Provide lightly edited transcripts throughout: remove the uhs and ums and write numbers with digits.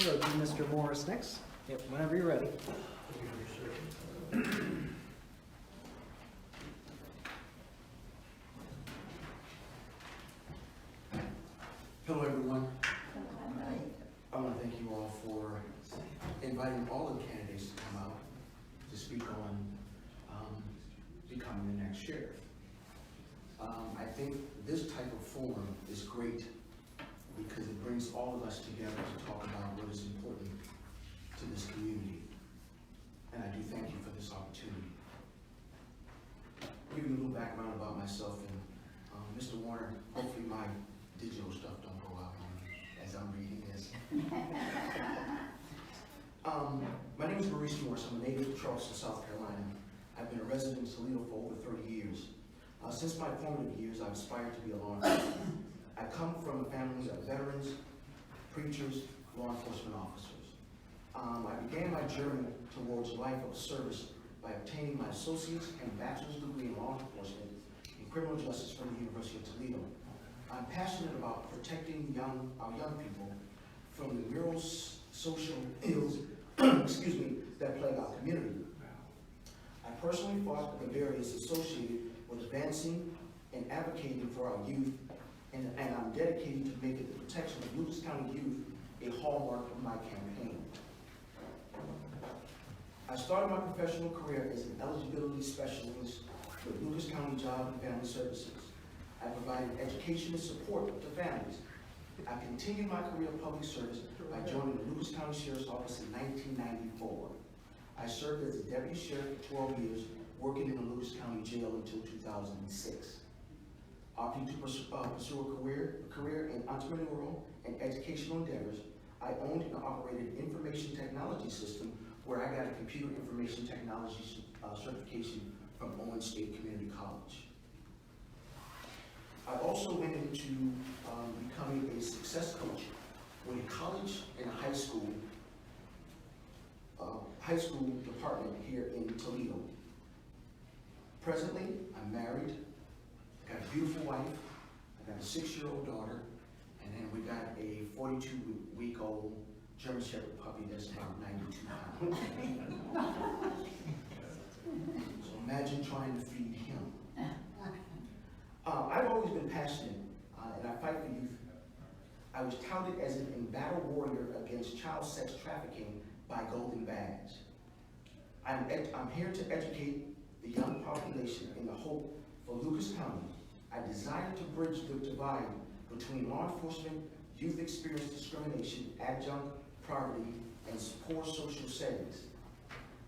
We'll do Mr. Maurice next. Yep, whenever you're ready. Hello, everyone. I want to thank you all for inviting all of the candidates to come out to speak on becoming the next sheriff. I think this type of forum is great because it brings all of us together to talk about what is important to this community. And I do thank you for this opportunity. Give you a little background about myself and Mr. Warner. Hopefully my digital stuff don't go out on me as I'm reading this. My name is Maurice. I'm a native of Charleston, South Carolina. I've been a resident in Toledo for over 30 years. Since my formative years, I've aspired to be a law enforcement. I come from a family of veterans, preachers, law enforcement officers. I began my journey towards life of service by obtaining my associate's and bachelor's degree in law enforcement and criminal justice from the University of Toledo. I'm passionate about protecting our young people from the myriad social ills that plague our community. I personally fought the barriers associated with advancing and advocating for our youth, and I'm dedicated to making the protection of Lucas County youth a hallmark of my campaign. I started my professional career as an eligibility specialist with Lucas County Job and Family Services. I provided education and support to families. I continued my career of public service by joining the Lucas County Sheriff's Office in 1994. I served as a deputy sheriff for 12 years, working in the Lucas County Jail until 2006. Opting to pursue a career in entrepreneurial and educational endeavors, I owned and operated an information technology system where I got a computer information technology certification from Owens State Community College. I also went into becoming a success coach with a college and a high school department here in Toledo. Presently, I'm married, I got a beautiful wife, I got a 6-year-old daughter, and then we got a 42-week-old German Shepherd puppy that's about 92 pounds. So imagine trying to feed him. I've always been passionate, and I fight for youth. I was touted as an embattled warrior against child sex trafficking by Golden Badge. I'm here to educate the young population in the hope for Lucas County. I desire to bridge the divide between law enforcement, youth experience discrimination, adjunct poverty, and poor social settings.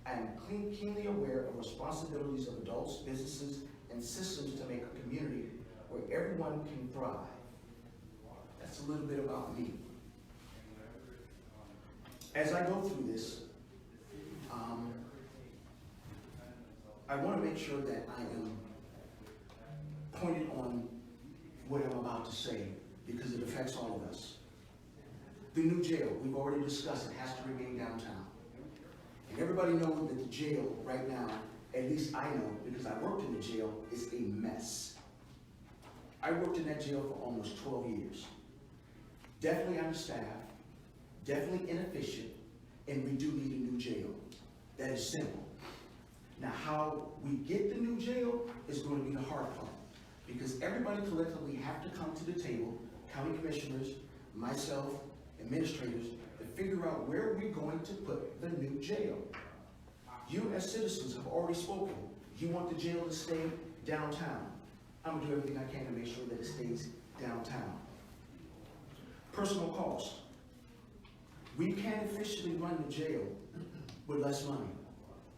I am keenly aware of responsibilities of adults, businesses, and systems to make a community where everyone can thrive. That's a little bit about me. As I go through this, I want to make sure that I am pointed on what I'm about to say because it affects all of us. The new jail, we've already discussed, it has to remain downtown. And everybody knows that the jail right now, at least I know because I worked in the jail, is a mess. I worked in that jail for almost 12 years. Definitely understaffed, definitely inefficient, and we do need a new jail. That is simple. Now, how we get the new jail is going to be the hard part because everybody collectively have to come to the table, county commissioners, myself, administrators, to figure out where we're going to put the new jail. You as citizens have already spoken. You want the jail to stay downtown. I'm gonna do everything I can to make sure that it stays downtown. Personal cost. We can efficiently run the jail with less money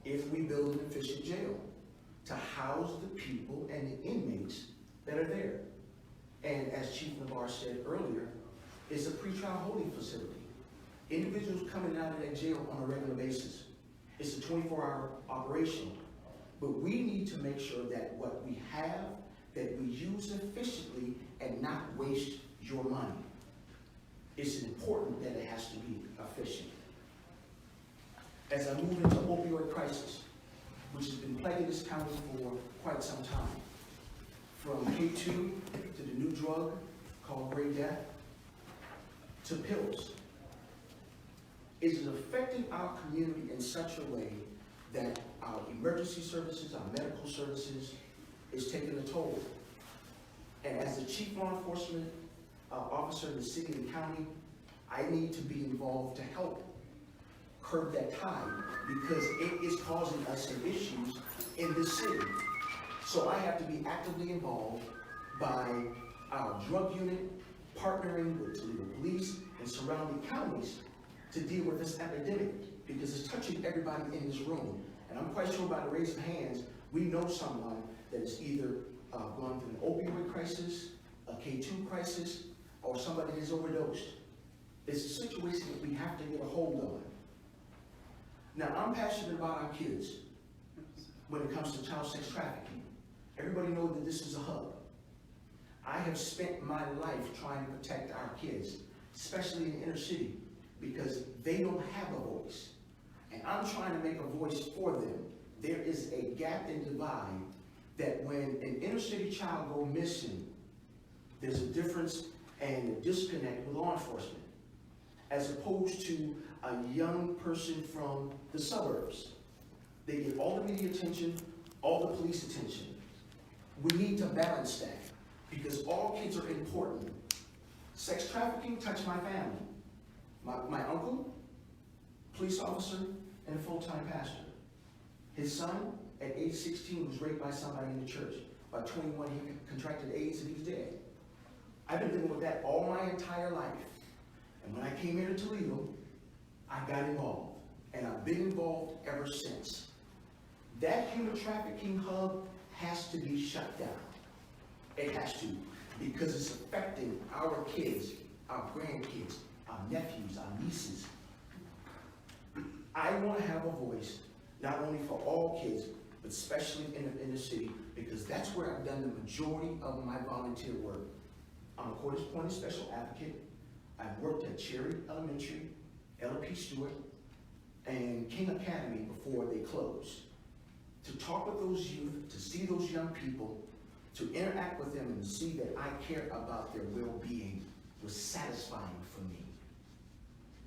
if we build an efficient jail to house the people and the inmates that are there. And as Chief Navarre said earlier, it's a pretrial holding facility. Individuals coming out of that jail on a regular basis. It's a 24-hour operation. But we need to make sure that what we have, that we use efficiently and not waste your money. It's important that it has to be efficient. As I move into opioid crisis, which has been plaguing this county for quite some time, from K2 to the new drug called Gray Death, to pills. is it affecting our community in such a way that our emergency services, our medical services, is taking a toll? And as the chief law enforcement officer in the city and county, I need to be involved to help curb that tide, because it is causing us some issues in this city. So I have to be actively involved by our drug unit, partnering with Toledo police and surrounding counties to deal with this epidemic, because it's touching everybody in this room. And I'm quite sure by the raise of hands, we know someone that is either going through an opioid crisis, a K2 crisis, or somebody that is overdosed. It's a situation that we have to get a hold of. Now, I'm passionate about our kids when it comes to child sex trafficking. Everybody knows that this is a hub. I have spent my life trying to protect our kids, especially in the inner city, because they don't have a voice. And I'm trying to make a voice for them. There is a gap and divide that when an inner city child goes missing, there's a difference and a disconnect with law enforcement, as opposed to a young person from the suburbs. They get all the media attention, all the police attention. We need to balance that, because all kids are important. Sex trafficking touched my family. My uncle, police officer, and a full-time pastor. His son, at age 16, was raped by somebody in the church. By 21, he contracted AIDS and he's dead. I've been dealing with that all my entire life. And when I came here to Toledo, I got involved. And I've been involved ever since. That human trafficking hub has to be shut down. It has to, because it's affecting our kids, our grandkids, our nephews, our nieces. I want to have a voice, not only for all kids, but especially in the inner city, because that's where I've done the majority of my volunteer work. I'm a court-appointed special advocate. I've worked at Cherry Elementary, LP Stewart, and King Academy before they closed. To talk with those youth, to see those young people, to interact with them and see that I care about their well-being was satisfying for me.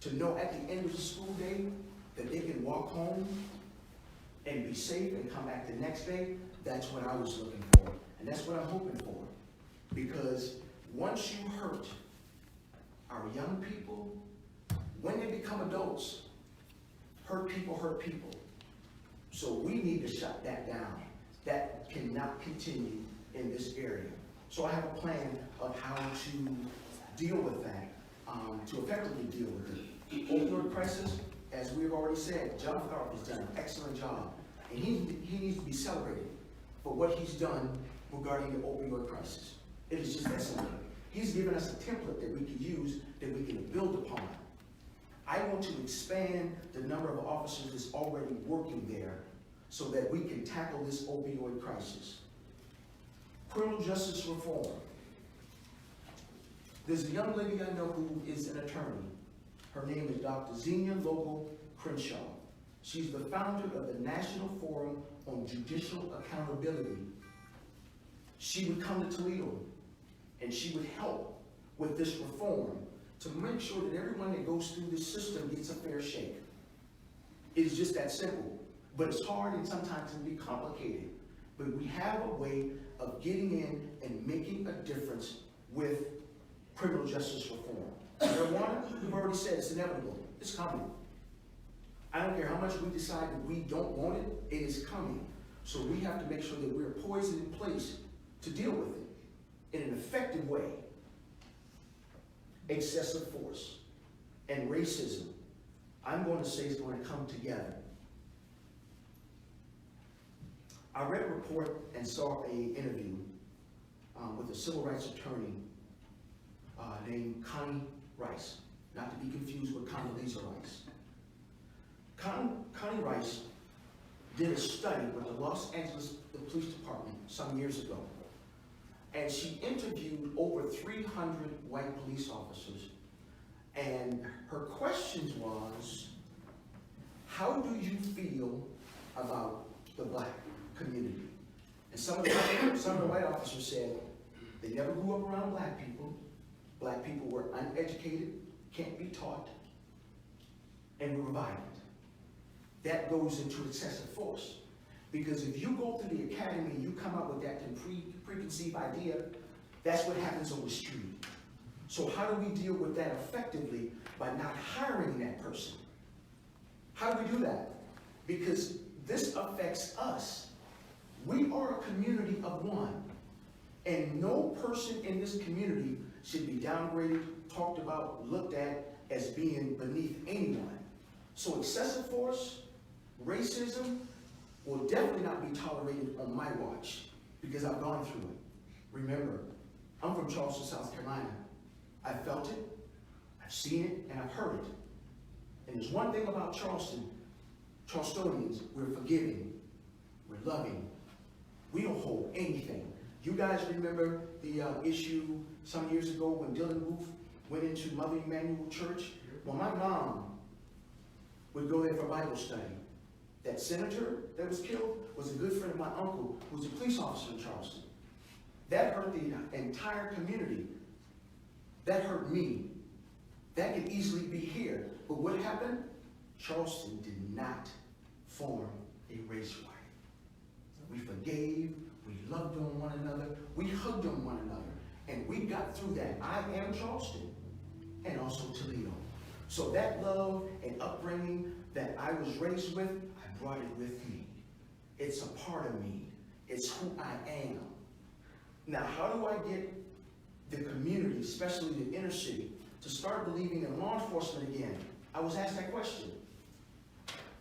To know at the end of the school day that they can walk home and be safe and come back the next day, that's what I was looking for. And that's what I'm hoping for. Because once you hurt our young people, when they become adults, hurt people hurt people. So we need to shut that down. That cannot continue in this area. So I have a plan of how to deal with that, to effectively deal with it. Opioid crisis, as we've already said, John Tharp has done an excellent job. And he needs to be celebrated for what he's done regarding the opioid crisis. It is just that simple. He's given us a template that we can use, that we can build upon. I want to expand the number of officers that's already working there so that we can tackle this opioid crisis. Criminal justice reform. There's a young lady I know who is an attorney. Her name is Dr. Xenia Logo Crenshaw. She's the founder of the National Forum on Judicial Accountability. She would come to Toledo and she would help with this reform to make sure that everyone that goes through this system gets a fair shake. It is just that simple. But it's hard and sometimes it can be complicated. But we have a way of getting in and making a difference with criminal justice reform. Marijuana, we've already said it's inevitable. It's coming. I don't care how much we decide that we don't want it, it is coming. So we have to make sure that we're poised in place to deal with it in an effective way. Excessive force and racism, I'm going to say, is going to come together. I read a report and saw an interview with a civil rights attorney named Connie Rice, not to be confused with Condoleezza Rice. Connie Rice did a study with the Los Angeles Police Department some years ago, and she interviewed over 300 white police officers, and her questions was, how do you feel about the black community? And some of the white officers said they never grew up around black people. Black people were uneducated, can't be taught. and we were violent. That goes into excessive force. Because if you go through the academy and you come up with that preconceived idea, that's what happens on the street. So how do we deal with that effectively by not hiring that person? How do we do that? Because this affects us. We are a community of one. And no person in this community should be downgraded, talked about, looked at as being beneath anyone. So excessive force, racism, will definitely not be tolerated on my watch because I've gone through it. Remember, I'm from Charleston, South Carolina. I felt it, I've seen it, and I've heard it. And there's one thing about Charleston, Charlestonians, we're forgiving, we're loving. We don't hold anything. You guys remember the issue some years ago when Dylan Roof went into Mother Emanuel Church? Well, my mom would go there for Bible study. That senator that was killed was a good friend of my uncle, who was a police officer in Charleston. That hurt the entire community. That hurt me. That could easily be here. But what happened? Charleston did not form a race riot. We forgave, we loved on one another, we hugged on one another, and we got through that. I am Charleston, and also Toledo. So that love and upbringing that I was raised with, I brought it with me. It's a part of me. It's who I am. Now, how do I get the community, especially the inner city, to start believing in law enforcement again? I was asked that question.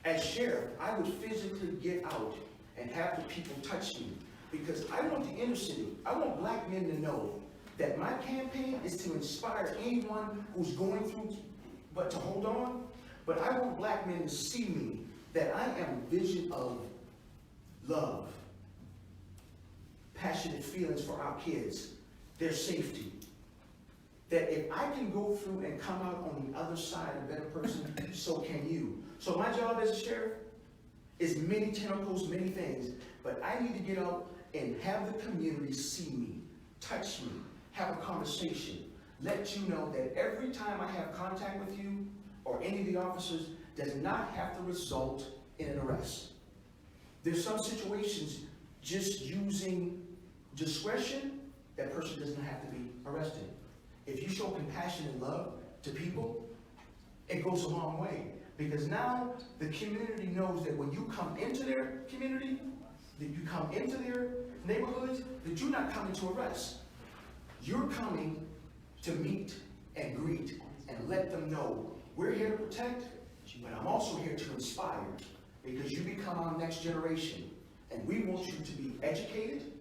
As sheriff, I would physically get out and have the people touch me because I want the inner city, I want black men to know that my campaign is to inspire anyone who's going through, but to hold on. But I want black men to see me, that I am a vision of love, passionate feelings for our kids, their safety. That if I can go through and come out on the other side a better person, so can you. So my job as a sheriff is many tentacles, many things, but I need to get out and have the community see me, touch me, have a conversation, let you know that every time I have contact with you or any of the officers does not have to result in an arrest. There's some situations just using discretion, that person doesn't have to be arrested. If you show compassion and love to people, it goes a long way. Because now the community knows that when you come into their community, that you come into their neighborhoods, that you're not coming to arrest. You're coming to meet and greet and let them know we're here to protect, but I'm also here to inspire because you become our next generation. And we want you to be educated,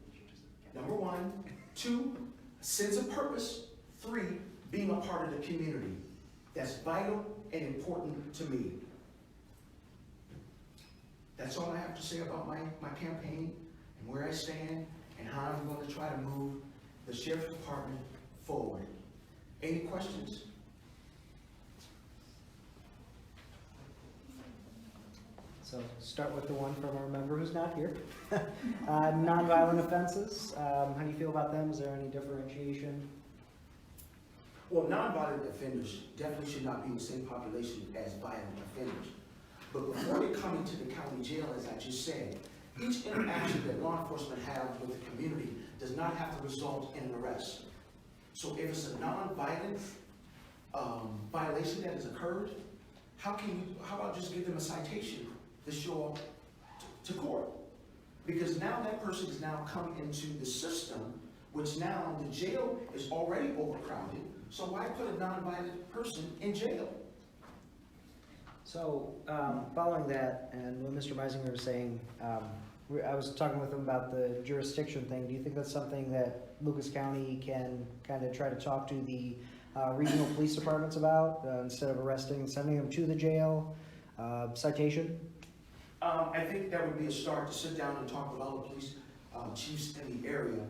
number one. Two, a sense of purpose. Three, being a part of the community. That's vital and important to me. That's all I have to say about my campaign and where I stand and how I'm going to try to move the Sheriff's Department forward. Any questions? So start with the one from our member who's not here. Nonviolent offenses, how do you feel about them? Is there any differentiation? Well, nonviolent offenders definitely should not be in the same population as violent offenders. But before they come into the county jail, as I just said, each interaction that law enforcement has with the community does not have to result in an arrest. So if it's a nonviolent violation that has occurred, how about just give them a citation to show up to court? Because now that person is now come into the system, which now the jail is already overcrowded. So why put a nonviolent person in jail? So following that, and what Mr. Meisinger was saying, I was talking with him about the jurisdiction thing. Do you think that's something that Lucas County can kind of try to talk to the regional police departments about instead of arresting, sending them to the jail? Citation? I think that would be a start to sit down and talk with all the police chiefs in the area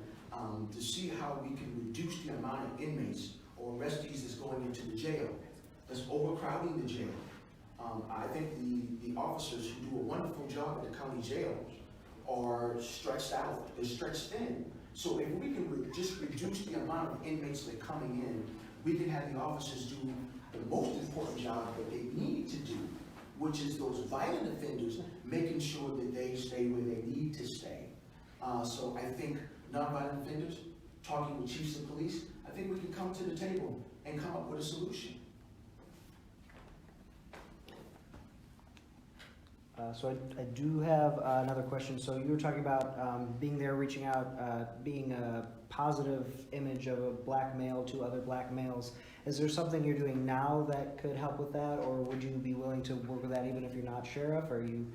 to see how we can reduce the amount of inmates or arrestees that's going into the jail, that's overcrowding the jail. I think the officers who do a wonderful job at the county jail are stretched out, they're stretched thin. So if we can just reduce the amount of inmates that are coming in, we can have the officers do the most important job that they need to do, which is those violent offenders, making sure that they stay where they need to stay. So I think nonviolent offenders, talking with chiefs of police, I think we can come to the table and come up with a solution. So I do have another question. So you were talking about being there, reaching out, being a positive image of a black male to other black males. Is there something you're doing now that could help with that, or would you be willing to work with that even if you're not sheriff? Or you,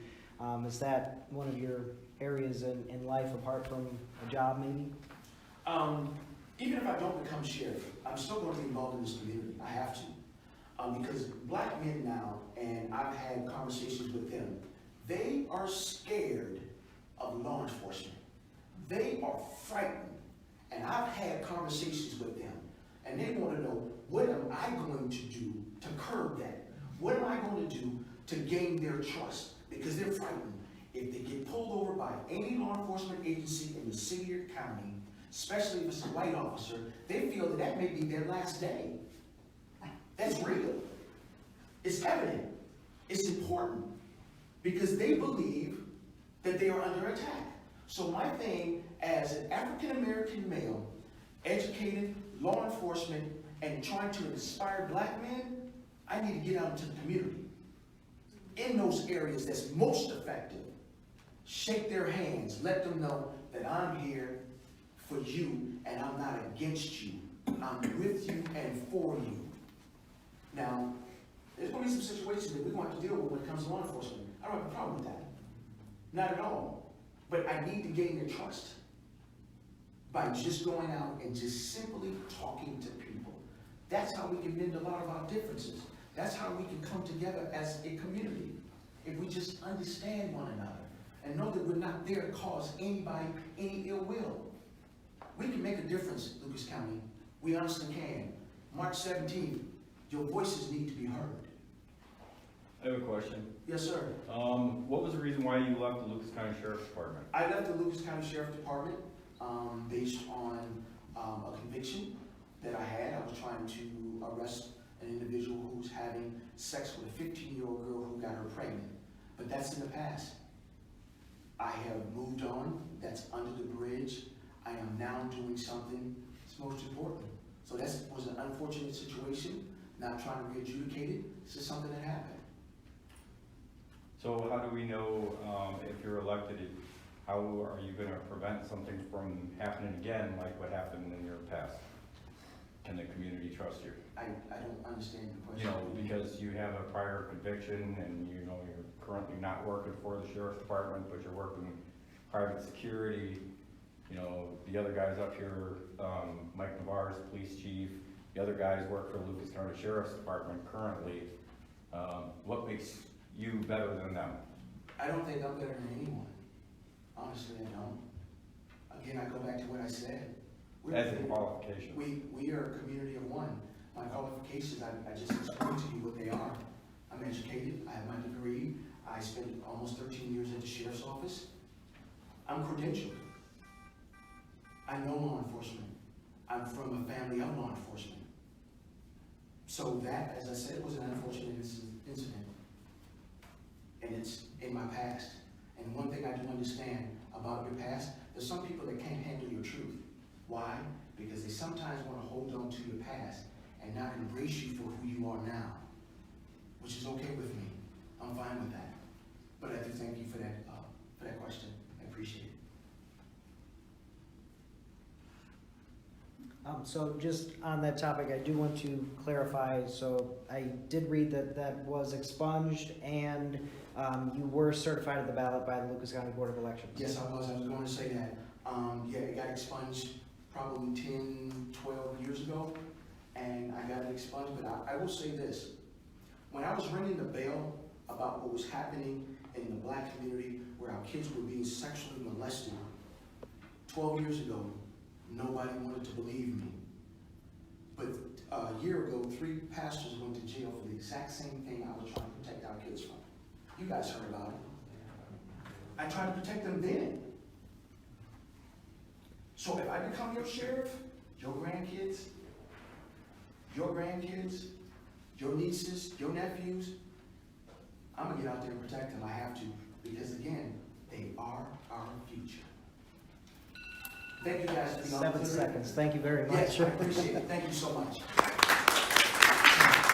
is that one of your areas in life apart from a job maybe? Even if I don't become sheriff, I'm still going to be involved in this community. I have to. Because black men now, and I've had conversations with them, they are scared of law enforcement. They are frightened. And I've had conversations with them, and they want to know, what am I going to do to curb that? What am I going to do to gain their trust? Because they're frightened. If they get pulled over by any law enforcement agency in the city or county, especially if it's a white officer, they feel that that may be their last day. That's real. It's evident. It's important. Because they believe that they are under attack. So my thing as an African-American male, educated, law enforcement, and trying to inspire black men, I need to get out into the community. In those areas that's most effective, shake their hands, let them know that I'm here for you and I'm not against you. I'm with you and for you. Now, there's going to be some situations that we're going to have to deal with when it comes to law enforcement. I don't have a problem with that. Not at all. But I need to gain their trust by just going out and just simply talking to people. That's how we can mend a lot of our differences. That's how we can come together as a community. If we just understand one another and know that we're not there to cause anybody any ill will. We can make a difference, Lucas County. We honestly can. March 17th, your voices need to be heard. I have a question. Yes, sir. What was the reason why you left the Lucas County Sheriff's Department? I left the Lucas County Sheriff Department based on a conviction that I had. I was trying to arrest an individual who was having sex with a 15-year-old girl who got her pregnant. But that's in the past. I have moved on. That's under the bridge. I am now doing something that's most important. So that was an unfortunate situation. Not trying to re-adjudicate it. It's just something that happened. So how do we know if you're elected, how are you going to prevent something from happening again like what happened in your past? Can the community trust you? I don't understand the question. You know, because you have a prior conviction and you know you're currently not working for the Sheriff's Department, but you're working private security. You know, the other guys up here, Mike Navarre's police chief, the other guys work for the Lucas County Sheriff's Department currently. What makes you better than them? I don't think I'm better than anyone. Honestly, I don't. Again, I go back to what I said. As a qualification. We are a community of one. My qualifications, I just explained to you what they are. I'm educated, I have my degree, I spent almost 13 years at the sheriff's office. I'm credentialed. I know law enforcement. I'm from a family of law enforcement. So that, as I said, was an unfortunate incident. And it's in my past. And one thing I do understand about your past, there's some people that can't handle your truth. Why? Because they sometimes want to hold on to your past and not embrace you for who you are now, which is okay with me. I'm fine with that. But I do thank you for that question. I appreciate it. So just on that topic, I do want to clarify. So I did read that that was expunged and you were certified at the ballot by the Lucas County Board of Elections. Yes, I was. I was going to say that. Yeah, it got expunged probably 10, 12 years ago, and I got it expunged. But I will say this. When I was ringing the bell about what was happening in the black community where our kids were being sexually molested 12 years ago, nobody wanted to believe me. But a year ago, 3 pastors went to jail for the exact same thing I was trying to protect our kids from. You guys heard about it. I tried to protect them then. So if I become your sheriff, your grandkids, your nieces, your nephews, I'm gonna get out there and protect them, I have to, because again, they are our future. Thank you guys for the 7 opportunity. seconds, thank you very much. Yes, I appreciate it, thank you so much.